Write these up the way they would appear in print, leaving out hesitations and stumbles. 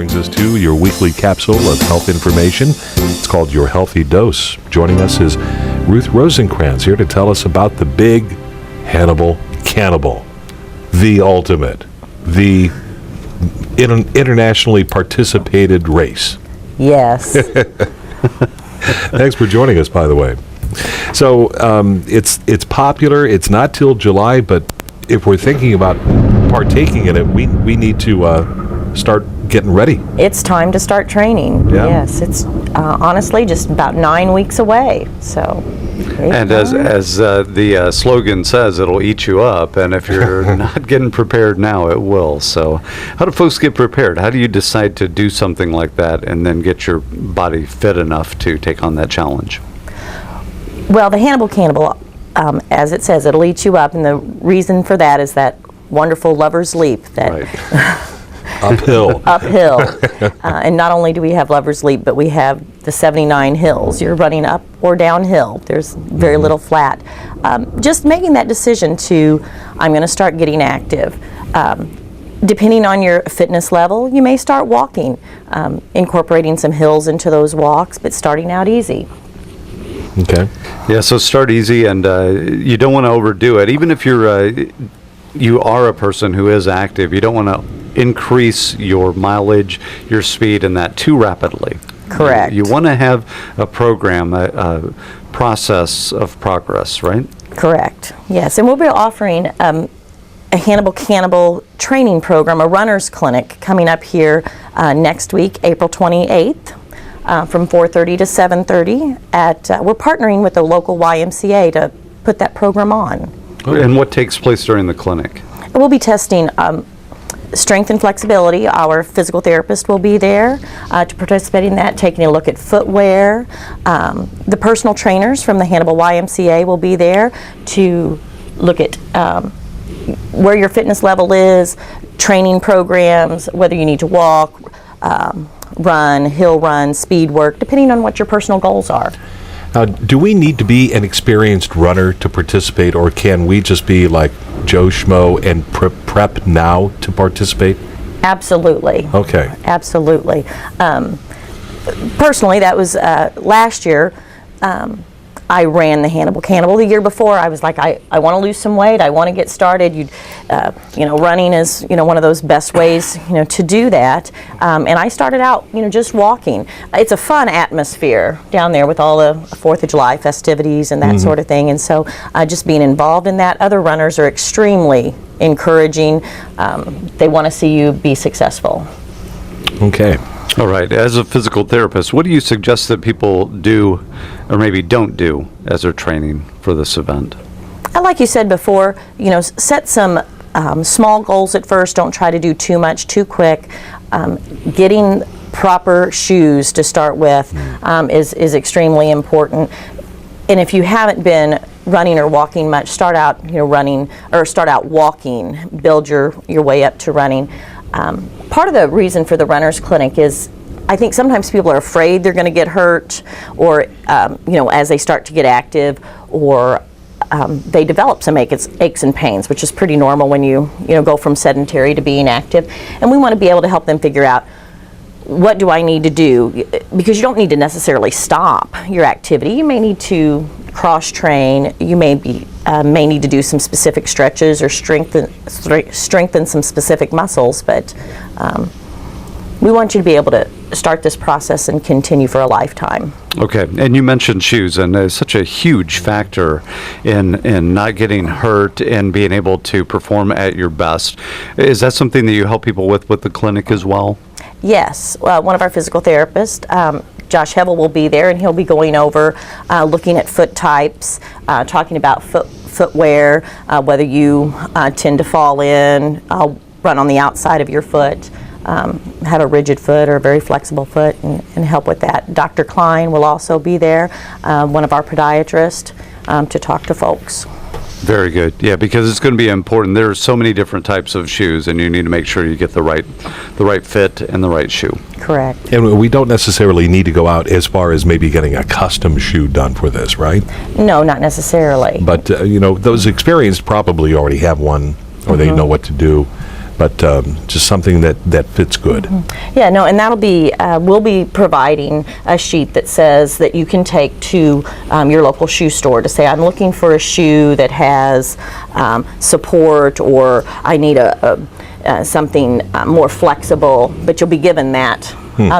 brings us to your weekly capsule of health information. It's called Your Healthy Dose. Joining us is Ruth Rosencrantz here to tell us about the big Hannibal Cannibal, the ultimate, the internationally participated race. Yes. Thanks for joining us, by the way. So it's popular. It's not till July, but if we're thinking about partaking in it, we need to start getting ready. It's time to start training. Yeah. Yes, it's honestly just about 9 weeks away. So. And as the slogan says, it'll eat you up. And if you're not getting prepared now, it will. So how do folks get prepared? How do you decide to do something like that and then get your body fit enough to take on that challenge? Well, the Hannibal Cannibal, as it says, it'll eat you up. And the reason for that is that wonderful lover's leap. That Right. Uphill. Uphill. And not only do we have lover's leap, but we have the 79 hills. You're running up or downhill. There's very little flat. Just making that decision to, I'm going to start getting active. Depending on your fitness level, you may start walking, incorporating some hills into those walks, but starting out easy. Okay. Yeah, so start easy, and you don't want to overdo it. Even if you are a person who is active, you don't want to increase your mileage, your speed, and that too rapidly. Correct. You want to have a program, a process of progress, right? Correct. Yes, and we'll be offering a Hannibal Cannibal training program, a runner's clinic, coming up here next week, April 28th. From 4:30 to 7:30 we're partnering with the local YMCA to put that program on. And what takes place during the clinic? We'll be testing strength and flexibility. Our physical therapist will be there to participate in that, taking a look at footwear. The personal trainers from the Hannibal YMCA will be there to look at where your fitness level is, training programs, whether you need to walk, run, hill run, speed work, depending on what your personal goals are. Do we need to be an experienced runner to participate, or can we just be like Joe Schmo and prep now to participate? Absolutely. Okay. Absolutely. Personally, that was last year. I ran the Hannibal Cannibal. The year before, I was like, I want to lose some weight. I want to get started. Running is, one of those best ways, to do that. And I started out, just walking. It's a fun atmosphere down there with all the 4th of July festivities and that sort of thing. And so just being involved in that, other runners are extremely encouraging. They want to see you be successful. Okay. All right. As a physical therapist, what do you suggest that people do or maybe don't do as they're training for this event? Like you said before, set some small goals at first. Don't try to do too much too quick. Getting proper shoes to start with is extremely important. And if you haven't been running or walking much, start out running, or start out walking. Build your way up to running. Part of the reason for the runner's clinic is I think sometimes people are afraid they're going to get hurt, or as they start to get active, or they develop some aches and pains, which is pretty normal when you go from sedentary to being active. And we want to be able to help them figure out, what do I need to do? Because you don't need to necessarily stop your activity. You may need to cross-train. You may need to do some specific stretches or strengthen some specific muscles. But we want you to be able to start this process and continue for a lifetime. Okay, and you mentioned shoes, and it's such a huge factor in not getting hurt and being able to perform at your best. Is that something that you help people with the clinic as well? Yes, one of our physical therapists, Josh Hevel, will be there, and he'll be going over looking at foot types, talking about footwear, whether you tend to fall in, run on the outside of your foot, have a rigid foot or a very flexible foot, and help with that. Dr. Klein will also be there, one of our podiatrists, to talk to folks. Very good. Yeah, because it's going to be important. There are so many different types of shoes, and you need to make sure you get the right fit and the right shoe. Correct. And we don't necessarily need to go out as far as maybe getting a custom shoe done for this, right? No, not necessarily. But those experienced probably already have one, or they know what to do. but just something that fits good. Yeah, no, and that'll be, we'll be providing a sheet that says that you can take to your local shoe store to say, I'm looking for a shoe that has support, or I need something more flexible, but you'll be given that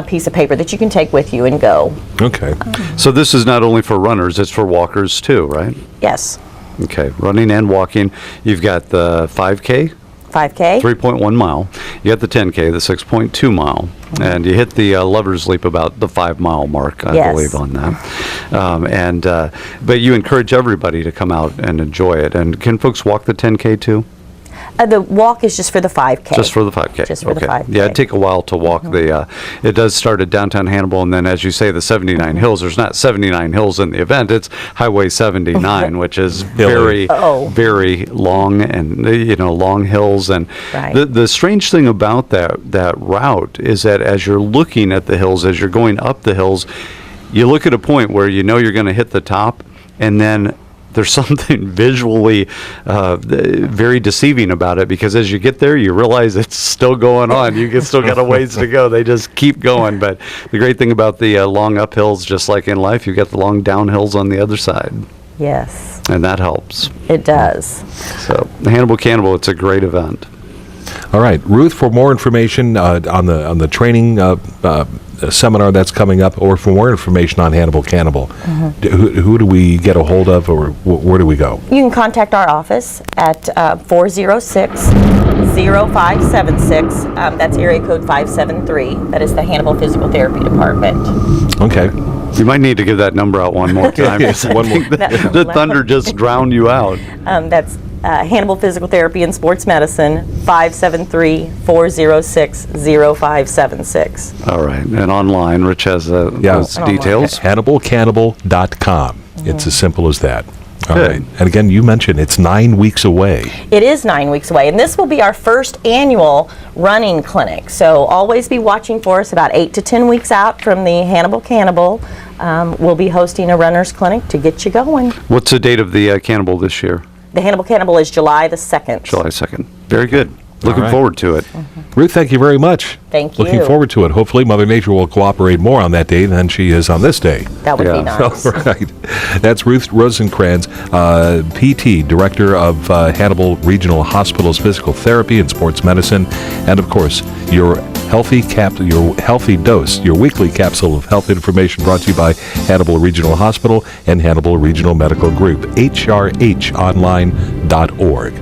piece of paper that you can take with you and go. Okay. So this is not only for runners, it's for walkers too, right? Yes. Okay, running and walking. You've got the 5K, 5K. 3.1 mile. You got the 10K, the 6.2 mile, and you hit the Lover's Leap about the 5 mile mark, I Yes. believe, on that. But you encourage everybody to come out and enjoy it. And can folks walk the 10K too? The walk is just for the 5K. Just for the 5K. Just for the 5K. Yeah, it'd take a while to walk the. It does start at downtown Hannibal, and then, as you say, the 79 hills. There's not 79 hills in the event. It's Highway 79, which is very, very long, and long hills. And Right. the strange thing about that route is that as you're looking at the hills, as you're going up the hills, you look at a point where you know you're going to hit the top, and then there's something visually very deceiving about it, because as you get there, you realize it's still going on. Still got a ways to go. They just keep going. But the great thing about the long uphills, just like in life, you've got the long downhills on the other side. Yes. And that helps. It does. So Hannibal Cannibal, it's a great event. All right, Ruth, for more information on the training seminar that's coming up, or for more information on Hannibal Cannibal, who do we get a hold of, or where do we go? You can contact our office at 406-0576. That's area code 573. That is the Hannibal Physical Therapy Department. Okay. You might need to give that number out one more time. One more. The thunder just drowned you out. That's Hannibal Physical Therapy and Sports Medicine, 573-406-0576. All right. And online, Rich has those details. HannibalCannibal.com. It's as simple as that. All Good. right. And again, you mentioned it's 9 weeks away. It is 9 weeks away, and this will be our first annual running clinic. So always be watching for us about 8 to 10 weeks out from the Hannibal Cannibal. We'll be hosting a runner's clinic to get you going. What's the date of the Cannibal this year? The Hannibal Cannibal is July the 2nd. July 2nd. Very good. Looking right. forward to it. Ruth, thank you very much. Thank you. Looking forward to it. Hopefully Mother Nature will cooperate more on that day than she is on this day. That would be Yeah. nice. All right. That's Ruth Rosencrantz, PT, Director of Hannibal Regional Hospital's Physical Therapy and Sports Medicine, and of course, your healthy dose, your weekly capsule of health information, brought to you by Hannibal Regional Hospital and Hannibal Regional Medical Group, hrhonline.org.